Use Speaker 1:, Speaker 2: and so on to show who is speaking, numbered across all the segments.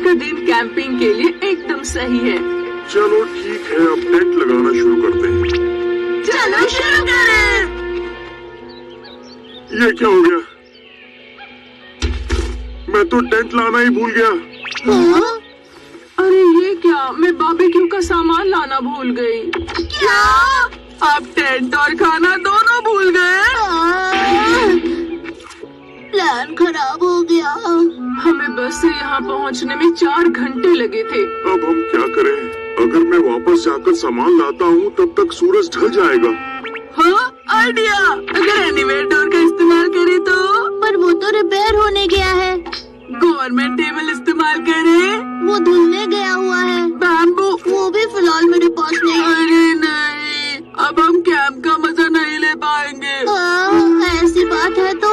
Speaker 1: का दिन कैंपिंग के लिए एकदम सही है।
Speaker 2: चलो ठीक है, अब टेंट लगाना शुरू करते हैं।
Speaker 1: चलो शुरू करें।
Speaker 2: ये क्या हो गया? मैं तो टेंट लाना ही भूल गया।
Speaker 1: हाँ? अरे ये क्या, मैं बारबेक्यू का सामान लाना भूल गई। क्या? आप टेंट और खाना दोनों भूल गए?
Speaker 3: प्लान खराब हो गया।
Speaker 1: हमें बस से यहाँ पहुँचने में 4 घंटे लगे थे।
Speaker 2: अब हम क्या करें? अगर मैं वापस जाकर सामान लाता हूँ तब तक सूरज ढल जाएगा।
Speaker 1: हाँ, आइडिया। अगर एनीवेयर डोर का इस्तेमाल करें तो?
Speaker 3: पर वो तो रिपेयर होने गया है।
Speaker 1: गवर्नमेंट टेबल इस्तेमाल करें?
Speaker 3: वो धुलने गया हुआ है।
Speaker 1: बैम्बू?
Speaker 3: वो भी फिलहाल मेरे पास नहीं है।
Speaker 1: अरे नहीं, अब हम कैंप का मजा नहीं ले पाएंगे।
Speaker 3: ऐसी बात है तो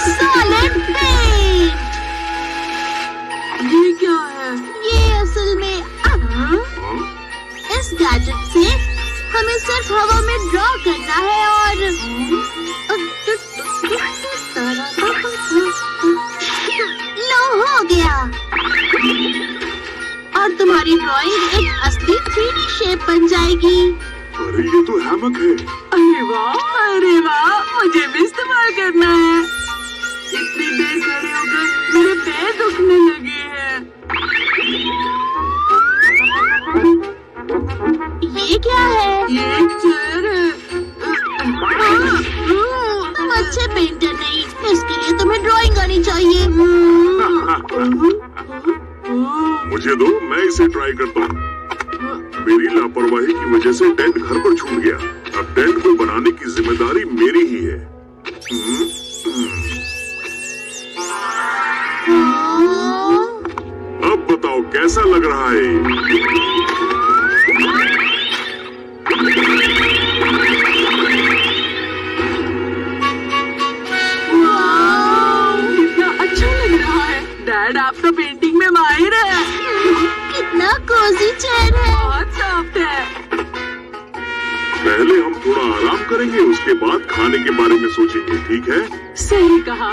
Speaker 3: सॉलिड पेंट।
Speaker 1: ये क्या है?
Speaker 3: ये असल में इस गैजेट से हमें सिर्फ हवा में ड्रॉ करना है और लो हो गया। और तुम्हारी ड्राइंग एक असली 3D शेप बन जाएगी।
Speaker 2: अरे ये तो हैमक है।
Speaker 1: अरे वाह, मुझे भी इस्तेमाल करना है। इतनी देर खड़े होकर मेरे पैर दुखने लगे हैं।
Speaker 3: ये क्या है?
Speaker 1: ये एक चेयर है।
Speaker 3: तुम अच्छे पेंटर नहीं, इसके लिए तुम्हें ड्राइंग आनी चाहिए।
Speaker 2: मुझे दो, मैं इसे ट्राई करता हूँ। मेरी लापरवाही की वजह से टेंट घर पर छूट गया। अब टेंट को बनाने की जिम्मेदारी मेरी ही है। अब बताओ कैसा लग रहा है?
Speaker 1: कितना अच्छा लग रहा है। डैड, आपका पेंटिंग में माहिर है।
Speaker 3: कितना कोजी चेयर है।
Speaker 1: बहुत सॉफ्ट है।
Speaker 2: पहले हम थोड़ा आराम करेंगे, उसके बाद खाने के बारे में सोचेंगे, ठीक है?
Speaker 1: सही कहा।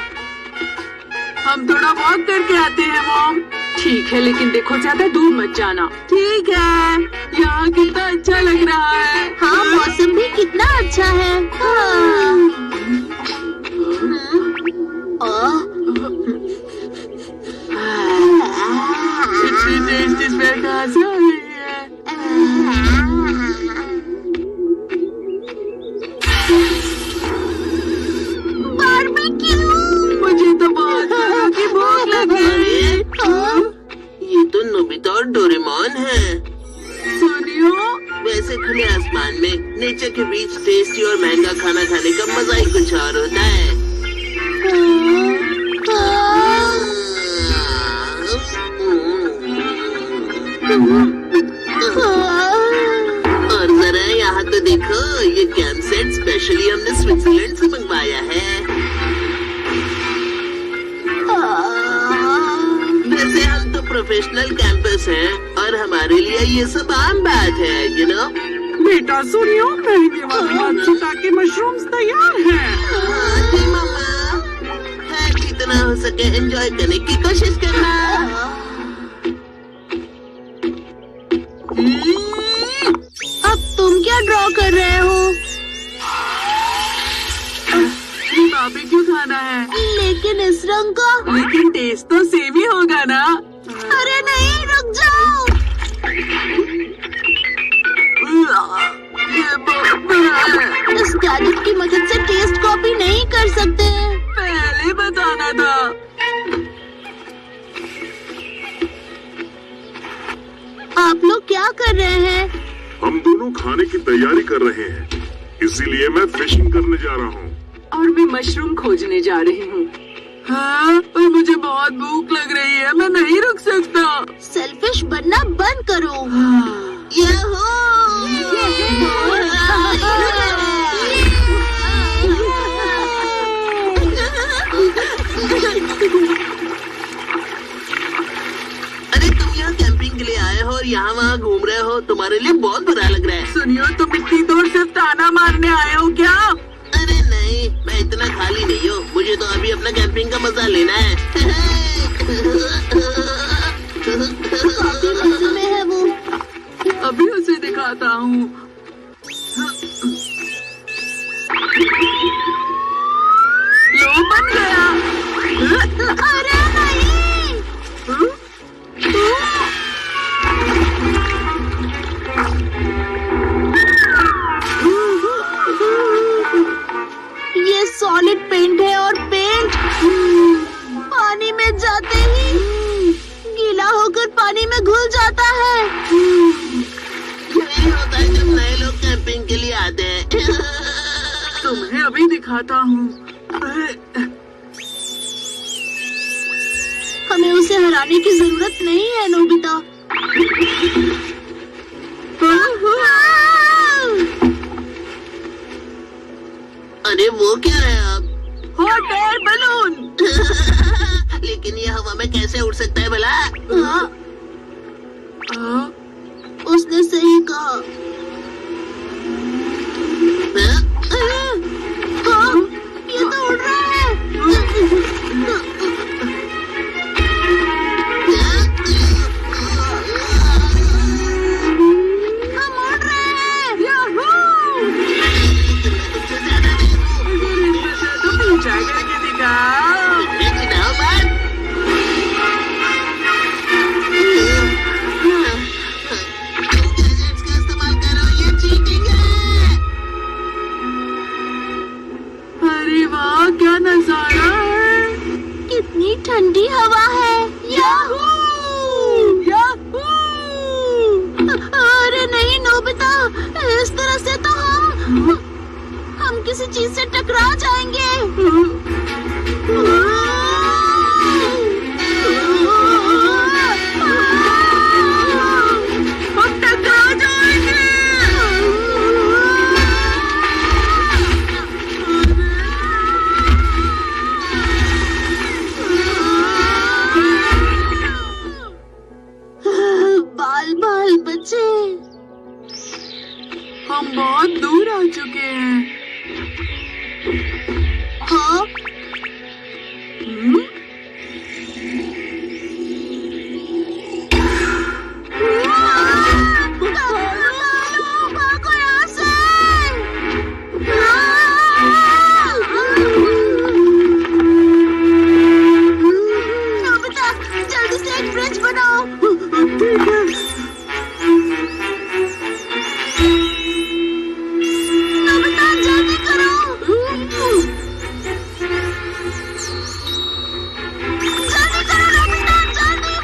Speaker 1: हम थोड़ा वॉक करके आते हैं मॉम। ठीक है, लेकिन देखो ज्यादा दूर मत जाना। ठीक है। यहाँ कितना अच्छा लग रहा है।
Speaker 3: हाँ, मौसम भी कितना अच्छा है।
Speaker 1: इतनी टेस्टी स्मेल कहाँ से आ रही है?
Speaker 3: बारबेक्यू।
Speaker 1: मुझे तो बहुत जोरों की भूख लगी।
Speaker 4: ये तो नोबिता और डोरेमोन है।
Speaker 1: सुनियो,
Speaker 4: वैसे खुले आसमान में नेचर के बीच टेस्टी और महंगा खाना खाने का मजा ही कुछ और होता है। और जरा यहाँ तो देखो, ये कैंप सेट स्पेशली हमने स्विट्जरलैंड से मंगवाया है। वैसे हम तो प्रोफेशनल कैंपर्स हैं और हमारे लिए ये सब आम बात है, यू नो।
Speaker 1: बेटा सुनियो, महंगे वाले मात्सुता के मशरूम्स तैयार हैं।
Speaker 4: जी मामा, है जितना हो सके एंजॉय करने की कोशिश करना।
Speaker 3: अब तुम क्या ड्रॉ कर रहे हो?
Speaker 1: ये बारबेक्यू खाना है,
Speaker 3: लेकिन इस रंग का।
Speaker 1: लेकिन टेस्ट तो सेम ही होगा ना।
Speaker 3: अरे नहीं, रुक जाओ।
Speaker 1: ये बहुत बुरा है।
Speaker 3: इस गैजेट की मदद से टेस्ट कॉपी नहीं कर सकते।
Speaker 1: पहले बताना था।
Speaker 3: आप लोग क्या कर रहे हैं?
Speaker 2: हम दोनों खाने की तैयारी कर रहे हैं, इसीलिए मैं फिशिंग करने जा रहा हूँ।
Speaker 1: और मैं मशरूम खोजने जा रही हूँ। हाँ, पर मुझे बहुत भूख लग रही है, मैं नहीं रुक सकता।
Speaker 3: सेल्फिश बनना बंद करो।
Speaker 4: अरे तुम यहाँ कैंपिंग के लिए आए हो और यहाँ वहाँ घूम रहे हो, तुम्हारे लिए बहुत बुरा लग रहा है।
Speaker 1: सुनियो, तुम इतनी दूर सिर्फ ताना मारने आए हो क्या?
Speaker 4: अरे नहीं, मैं इतना खाली नहीं हूँ, मुझे तो अभी अपना कैंपिंग का मजा लेना है।
Speaker 1: आता हूँ। लो बन गया।
Speaker 3: अरे नहीं। ये सॉलिड पेंट है और पेंट पानी में जाते ही गीला होकर पानी में घुल जाता है।
Speaker 4: यही होता है जब नए लोग कैंपिंग के लिए आते हैं।
Speaker 1: तुम्हें अभी दिखाता हूँ।
Speaker 3: हमें उसे हराने की जरूरत नहीं है नोबिता।
Speaker 4: अरे वो क्या है अब?
Speaker 1: Hot air balloon.
Speaker 4: लेकिन ये हवा में कैसे उड़ सकता है भला?
Speaker 1: हाँ,
Speaker 3: उसने सही कहा। हाँ, ये तो उड़ रहा है। हम उड़ रहे हैं।
Speaker 1: याहू! तुम पीछा करके दिखाओ।
Speaker 4: चिढ़ाओ मत। गैजेट्स का इस्तेमाल करो, ये चीटिंग है।
Speaker 1: अरे वाह, क्या नजारा है।
Speaker 3: कितनी ठंडी हवा है। याहू!
Speaker 1: याहू!
Speaker 3: अरे नहीं नोबिता, इस तरह से तो हम किसी चीज से टकरा जाएंगे।
Speaker 1: हम टकरा जाएंगे।
Speaker 3: बाल बाल बचे।
Speaker 1: हम बहुत दूर आ चुके हैं।
Speaker 3: हाँ,
Speaker 1: हम्म?
Speaker 3: भागो यहाँ से। नोबिता, जल्दी से एक ब्रिज बनाओ।
Speaker 1: ठीक है।
Speaker 3: नोबिता, जल्दी करो। जल्दी करो नोबिता, जल्दी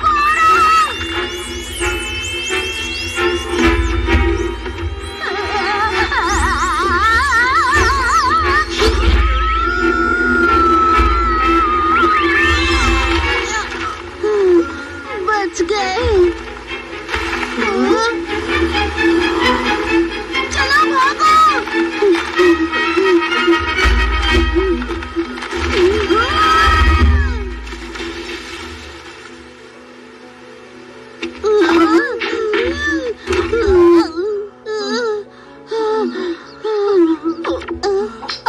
Speaker 3: बच गए। चलो भागो।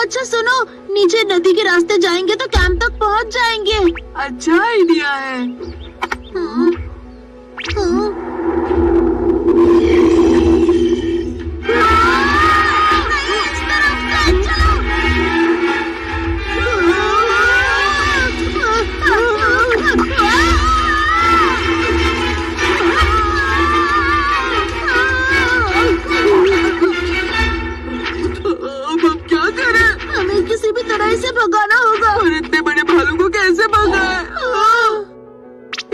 Speaker 3: अच्छा सुनो, नीचे नदी के रास्ते जाएंगे तो कैंप तक पहुंच जाएंगे।
Speaker 1: अच्छा आइडिया है।
Speaker 3: इस तरफ से चलो।
Speaker 1: अब हम क्या करें?
Speaker 3: हमें किसी भी तरह इसे भगाना होगा।
Speaker 1: और इतने बड़े भालू को कैसे भगाएं?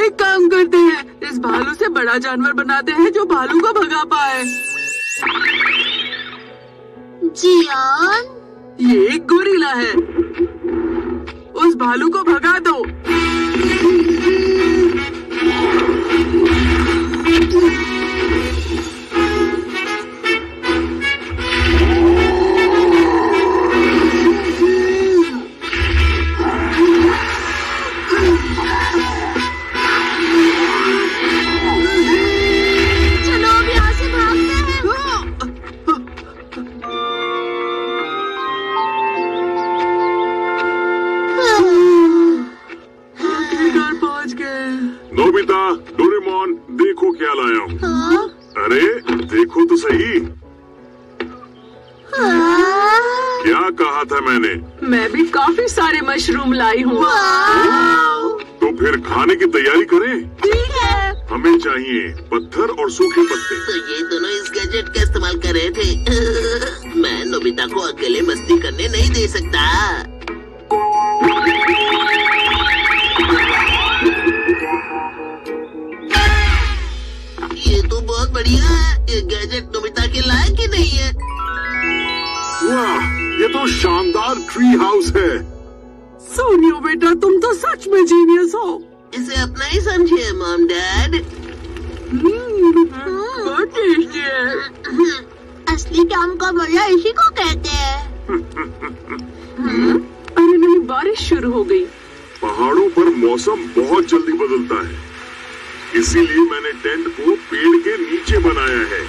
Speaker 1: एक काम करते हैं, इस भालू से बड़ा जानवर बनाते हैं जो भालू को भगा पाए।
Speaker 3: जियान,
Speaker 1: ये एक गोरिल्ला है। उस भालू को भगा दो।
Speaker 3: चलो अब यहाँ से भागते हैं।
Speaker 1: आखिरकार पहुंच गए।
Speaker 2: नोबिता, डोरेमोन, देखो क्या लाया हूँ।
Speaker 3: हाँ?
Speaker 2: अरे देखो तो सही, क्या कहा था मैंने?
Speaker 1: मैं भी काफी सारे मशरूम लाई हूँ।
Speaker 2: तो फिर खाने की तैयारी करें।
Speaker 3: ठीक है।
Speaker 2: हमें चाहिए पत्थर और सूखे पत्ते।
Speaker 4: तो ये दोनों इस गैजेट का इस्तेमाल कर रहे थे। मैं नोबिता को अकेले मस्ती करने नहीं दे सकता। ये तो बहुत बढ़िया है। ये गैजेट नोबिता के लायक ही नहीं है।
Speaker 2: वाह, ये तो शानदार ट्री हाउस है।
Speaker 1: सोनियो बेटा, तुम तो सच में जीनियस हो।
Speaker 4: इसे अपना ही समझिए मॉम डैड।
Speaker 1: बहुत टेस्टी है।
Speaker 3: असली काम का मजा इसी को कहते हैं।
Speaker 1: अरे नहीं, बारिश शुरू हो गई।
Speaker 2: पहाड़ों पर मौसम बहुत जल्दी बदलता है, इसीलिए मैंने टेंट को पेड़ के नीचे बनाया है।